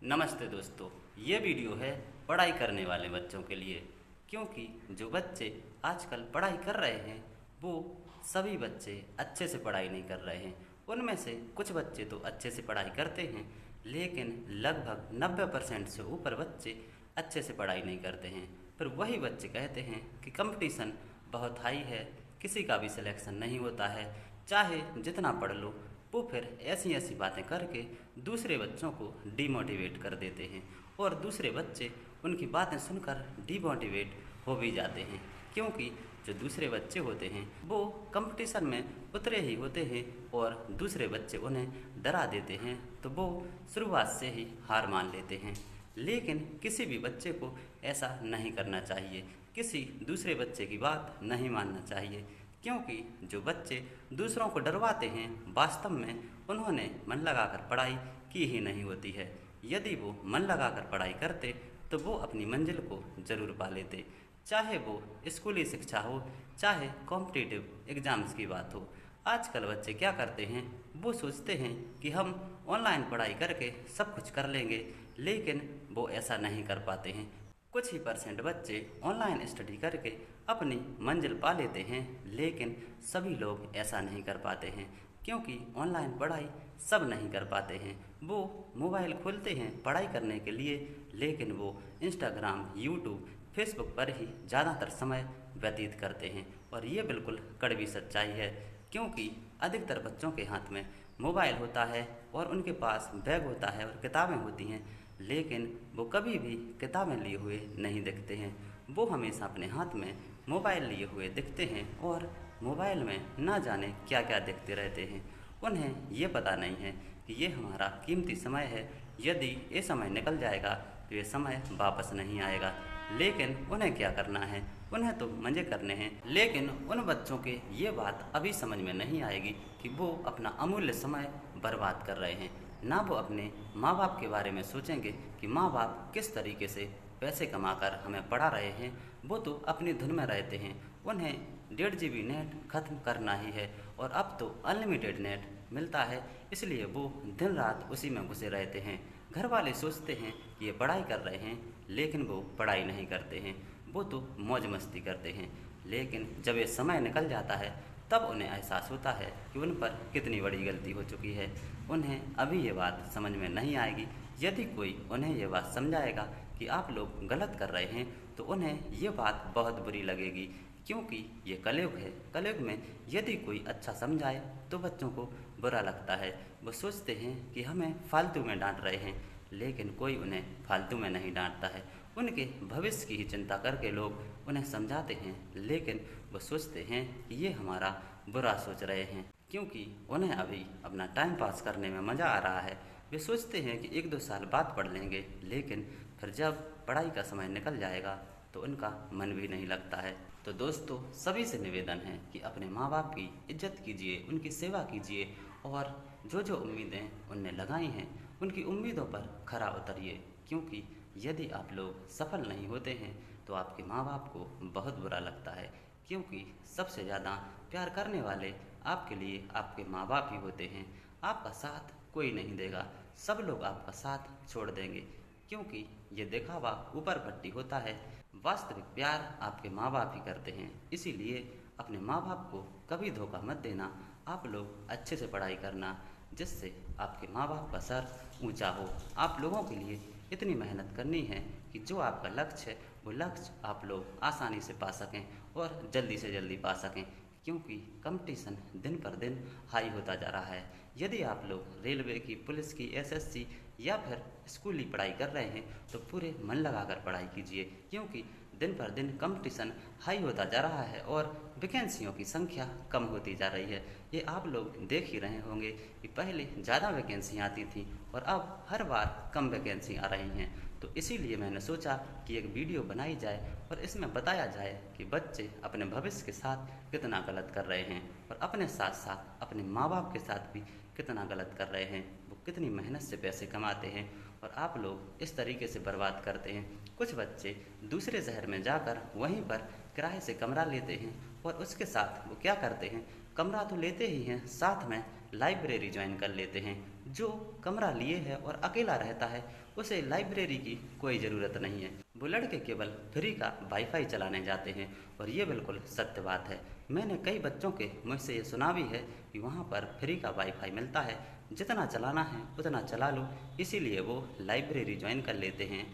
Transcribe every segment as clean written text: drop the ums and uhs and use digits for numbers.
नमस्ते दोस्तों, ये वीडियो है पढ़ाई करने वाले बच्चों के लिए। क्योंकि जो बच्चे आजकल पढ़ाई कर रहे हैं वो सभी बच्चे अच्छे से पढ़ाई नहीं कर रहे हैं। उनमें से कुछ बच्चे तो अच्छे से पढ़ाई करते हैं, लेकिन लगभग 90% से ऊपर बच्चे अच्छे से पढ़ाई नहीं करते हैं। फिर वही बच्चे कहते हैं कि कंपटीशन बहुत हाई है, किसी का भी सिलेक्शन नहीं होता है, चाहे जितना पढ़ लो। वो फिर ऐसी ऐसी बातें करके दूसरे बच्चों को डीमोटिवेट कर देते हैं और दूसरे बच्चे उनकी बातें सुनकर डीमोटिवेट हो भी जाते हैं। क्योंकि जो दूसरे बच्चे होते हैं वो कंपटीशन में उतरे ही होते हैं और दूसरे बच्चे उन्हें डरा देते हैं, तो वो शुरुआत से ही हार मान लेते हैं। लेकिन किसी भी बच्चे को ऐसा नहीं करना चाहिए, किसी दूसरे बच्चे की बात नहीं मानना चाहिए। क्योंकि जो बच्चे दूसरों को डरवाते हैं वास्तव में उन्होंने मन लगाकर पढ़ाई की ही नहीं होती है। यदि वो मन लगाकर पढ़ाई करते तो वो अपनी मंजिल को ज़रूर पा लेते, चाहे वो स्कूली शिक्षा हो, चाहे कॉम्पिटिटिव एग्ज़ाम्स की बात हो। आजकल बच्चे क्या करते हैं, वो सोचते हैं कि हम ऑनलाइन पढ़ाई करके सब कुछ कर लेंगे, लेकिन वो ऐसा नहीं कर पाते हैं। कुछ ही परसेंट बच्चे ऑनलाइन स्टडी करके अपनी मंजिल पा लेते हैं, लेकिन सभी लोग ऐसा नहीं कर पाते हैं। क्योंकि ऑनलाइन पढ़ाई सब नहीं कर पाते हैं। वो मोबाइल खोलते हैं पढ़ाई करने के लिए, लेकिन वो इंस्टाग्राम, यूट्यूब, फेसबुक पर ही ज़्यादातर समय व्यतीत करते हैं। और ये बिल्कुल कड़वी सच्चाई है, क्योंकि अधिकतर बच्चों के हाथ में मोबाइल होता है और उनके पास बैग होता है और किताबें होती हैं, लेकिन वो कभी भी किताबें लिए हुए नहीं दिखते हैं। वो हमेशा अपने हाथ में मोबाइल लिए हुए दिखते हैं और मोबाइल में ना जाने क्या क्या देखते रहते हैं। उन्हें ये पता नहीं है कि ये हमारा कीमती समय है, यदि ये समय निकल जाएगा तो ये समय वापस नहीं आएगा। लेकिन उन्हें क्या करना है, उन्हें तो मज़े करने हैं। लेकिन उन बच्चों के ये बात अभी समझ में नहीं आएगी कि वो अपना अमूल्य समय बर्बाद कर रहे हैं। ना वो अपने माँ बाप के बारे में सोचेंगे कि माँ बाप किस तरीके से पैसे कमाकर हमें पढ़ा रहे हैं। वो तो अपनी धुन में रहते हैं, उन्हें 1.5 GB नेट ख़त्म करना ही है और अब तो अनलिमिटेड नेट मिलता है, इसलिए वो दिन रात उसी में घुसे रहते हैं। घर वाले सोचते हैं कि ये पढ़ाई कर रहे हैं, लेकिन वो पढ़ाई नहीं करते हैं, वो तो मौज मस्ती करते हैं। लेकिन जब ये समय निकल जाता है तब उन्हें एहसास होता है कि उन पर कितनी बड़ी गलती हो चुकी है। उन्हें अभी ये बात समझ में नहीं आएगी। यदि कोई उन्हें ये बात समझाएगा कि आप लोग गलत कर रहे हैं तो उन्हें ये बात बहुत बुरी लगेगी। क्योंकि ये कलयुग है, कलयुग में यदि कोई अच्छा समझाए तो बच्चों को बुरा लगता है। वो सोचते हैं कि हमें फालतू में डांट रहे हैं, लेकिन कोई उन्हें फालतू में नहीं डांटता है। उनके भविष्य की ही चिंता करके लोग उन्हें समझाते हैं, लेकिन वो सोचते हैं कि ये हमारा बुरा सोच रहे हैं। क्योंकि उन्हें अभी अपना टाइम पास करने में मज़ा आ रहा है। वे सोचते हैं कि 1-2 साल बाद पढ़ लेंगे, लेकिन फिर जब पढ़ाई का समय निकल जाएगा तो उनका मन भी नहीं लगता है। तो दोस्तों, सभी से निवेदन है कि अपने माँ बाप की इज्जत कीजिए, उनकी सेवा कीजिए और जो जो उम्मीदें उनने लगाई हैं उनकी उम्मीदों पर खरा उतरिए। क्योंकि यदि आप लोग सफल नहीं होते हैं तो आपके माँ बाप को बहुत बुरा लगता है। क्योंकि सबसे ज़्यादा प्यार करने वाले आपके लिए आपके माँ बाप ही होते हैं। आपका साथ कोई नहीं देगा, सब लोग आपका साथ छोड़ देंगे। क्योंकि ये दिखावा ऊपर पट्टी होता है, वास्तविक प्यार आपके माँ बाप ही करते हैं। इसीलिए अपने माँ बाप को कभी धोखा मत देना। आप लोग अच्छे से पढ़ाई करना, जिससे आपके माँ बाप का सर ऊंचा हो। आप लोगों के लिए इतनी मेहनत करनी है कि जो आपका लक्ष्य है वो लक्ष्य आप लोग आसानी से पा सकें और जल्दी से जल्दी पा सकें। क्योंकि कंपटीशन दिन पर दिन हाई होता जा रहा है। यदि आप लोग रेलवे की, पुलिस की, एसएससी या फिर स्कूली पढ़ाई कर रहे हैं तो पूरे मन लगाकर पढ़ाई कीजिए। क्योंकि दिन पर दिन कंपटीशन हाई होता जा रहा है और वैकेंसियों की संख्या कम होती जा रही है। ये आप लोग देख ही रहे होंगे कि पहले ज़्यादा वैकेंसी आती थी और अब हर बार कम वैकेंसी आ रही हैं। तो इसीलिए मैंने सोचा कि एक वीडियो बनाई जाए और इसमें बताया जाए कि बच्चे अपने भविष्य के साथ कितना गलत कर रहे हैं और अपने साथ साथ अपने माँ बाप के साथ भी कितना गलत कर रहे हैं। वो कितनी मेहनत से पैसे कमाते हैं और आप लोग इस तरीके से बर्बाद करते हैं। कुछ बच्चे दूसरे शहर में जाकर वहीं पर किराए से कमरा लेते हैं और उसके साथ वो क्या करते हैं, कमरा तो लेते ही हैं, साथ में लाइब्रेरी ज्वाइन कर लेते हैं। जो कमरा लिए है और अकेला रहता है उसे लाइब्रेरी की कोई ज़रूरत नहीं है। वो लड़के केवल फ्री का वाईफाई चलाने जाते हैं और ये बिल्कुल सत्य बात है। मैंने कई बच्चों के मुँह से ये सुना भी है कि वहाँ पर फ्री का वाईफाई मिलता है, जितना चलाना है उतना चला लो। इसीलिए वो लाइब्रेरी ज्वाइन कर लेते हैं।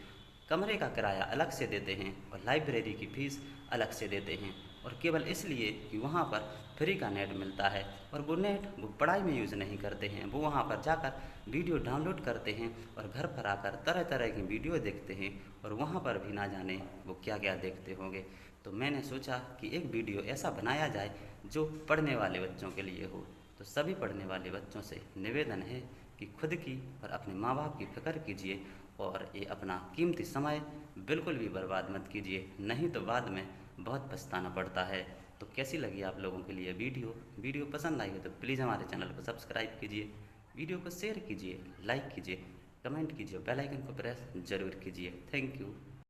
कमरे का किराया अलग से देते हैं और लाइब्रेरी की फ़ीस अलग से देते हैं, और केवल इसलिए कि वहाँ पर फ्री का नेट मिलता है। और वो नेट वो पढ़ाई में यूज़ नहीं करते हैं, वो वहाँ पर जाकर वीडियो डाउनलोड करते हैं और घर पर आकर तरह तरह की वीडियो देखते हैं, और वहाँ पर भी ना जाने वो क्या क्या देखते होंगे। तो मैंने सोचा कि एक वीडियो ऐसा बनाया जाए जो पढ़ने वाले बच्चों के लिए हो। तो सभी पढ़ने वाले बच्चों से निवेदन है कि खुद की और अपने माँ बाप की फ़िक्र कीजिए और ये अपना कीमती समय बिल्कुल भी बर्बाद मत कीजिए, नहीं तो बाद में बहुत पछताना पड़ता है। तो कैसी लगी आप लोगों के लिए वीडियो पसंद आई हो तो प्लीज़ हमारे चैनल को सब्सक्राइब कीजिए, वीडियो को शेयर कीजिए, लाइक कीजिए, कमेंट कीजिए, बेल आइकन को प्रेस ज़रूर कीजिए। Thank you.